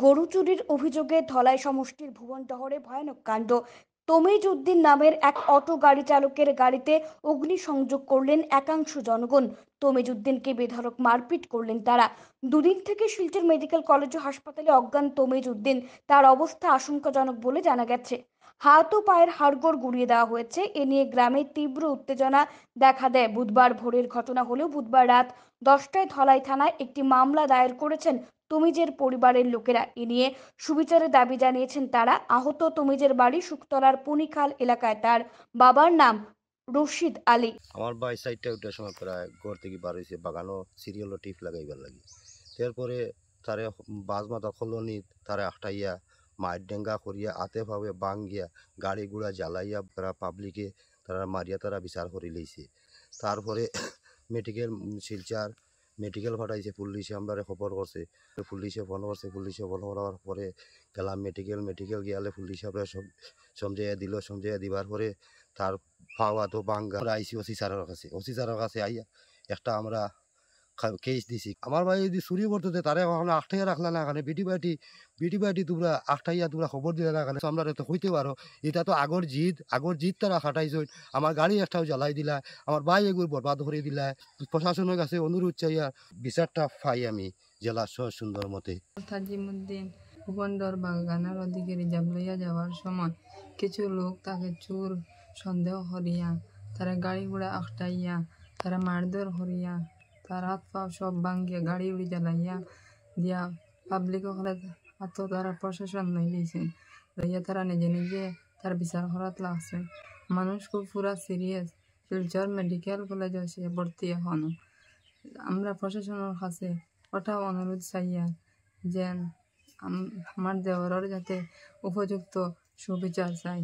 গরু চুরির অভিযোগে ধলাই সমষ্টির ভুবনডহরে ভয়ানক কাণ্ড। তমিজ উদ্দিন নামের এক অটো গাড়ি চালকের গাড়িতে অগ্নিসংযোগ করলেন একাংশ জনগণ। তমিজ উদ্দিনকে বেধড়ক মারপিট করলেন তারা। দুদিন থেকে শিলচর মেডিকেল কলেজ ও হাসপাতালে অজ্ঞান তমিজ উদ্দিন। তার অবস্থা আশঙ্কাজনক বলে জানা গেছে। হাত ও পায়ের হাড়গোড় গুঁড়িয়ে দেওয়া হয়েছে। এ নিয়ে গ্রামে তীব্র উত্তেজনা দেখা দেয়। বুধবার ভোরের ঘটনা হলেও বুধবার রাত 10টায় ধলাই থানায় একটি মামলা দায়ের করেছেন তমিজের পরিবারের লোকেরা। এ নিয়ে সুবিচারের দাবি জানিয়েছেন তারা। আহত তমিজের বাড়ি শুকতলার পুনিখাল এলাকায়। তার বাবার নাম রশিদ আলী। আমার ভাই সাইডটা ওইটার সময় প্রায় ঘর থেকে বার হয়েছে বাগানো সিরিয়ালও টিপ লাগাইবার লাগে। তারপরে তারে বাজ মাথা খলনি তারে আটাইয়া মায়ের ডেঙ্গা করিয়া আতে ভাবে বাঙ্গিয়া গাড়ি গুড়া জ্বালাইয়া তারা পাবলিকে তারা মারিয়া তারা বিচার করে লইছে। তারপরে মেডিকেল শিলচার মেডিকেল ফাটাইছে, পুলিশে আমরা খবর করছে, পুলিশে ফোন করছে, পুলিশে ফোন করার পরে গেলাম মেডিকেল গিয়ালে পুলিশ আমরা সব সমঝাইয়া দিল। সমঝাইয়া দিবার পরে তার পাওয়া তো বাঙ্গা আইসি ওসি স্যারের কাছে আইয়া একটা আমরা কেস দিছি। আমার ভাই যদি চুরি করতে তারে ওখানে আটটাইয়া রাখলা না, এখানে বিটি বাটি তোমরা আটটাইয়া তোমরা খবর দিলে না, এখানে আমরা তো হইতে পারো। এটা তো আগর জিত তারা খাটাইছ। আমার গাড়ি একটাও জ্বালাই দিলা, আমার ভাই এগুলো বরবাদ করে দিলা। প্রশাসনের কাছে অনুরোধ চাইয়া বিচারটা পাই আমি জেলা সুন্দর মতে। তাজিমুদ্দিন ভুবনডর বাগানের ওদিকে রিজার্ভ লইয়া যাওয়ার সময় কিছু লোক তাকে চোর সন্দেহ করিয়া তারা গাড়ি ঘোড়া আটটাইয়া তারা মারধর করিয়া তার হাত পা সব ভাঙ্গিয়া গাড়ি উড়ি জ্বালাইয়া দিয়া পাবলিক হলে হাত তারা প্রশাসন লই দিয়েছে। লইয়া তারা নিজে নিজে তার বিচার করাত লাগছে। মানুষ খুব পুরা সিরিয়াস। শিলচর মেডিকেল কলেজ আছে ভর্তি এখনো। আমরা প্রশাসনের কাছে ওটাও অনুরোধ চাইয়া যেন আমার দেওয়ার যাতে উপযুক্ত সুবিচার চাই।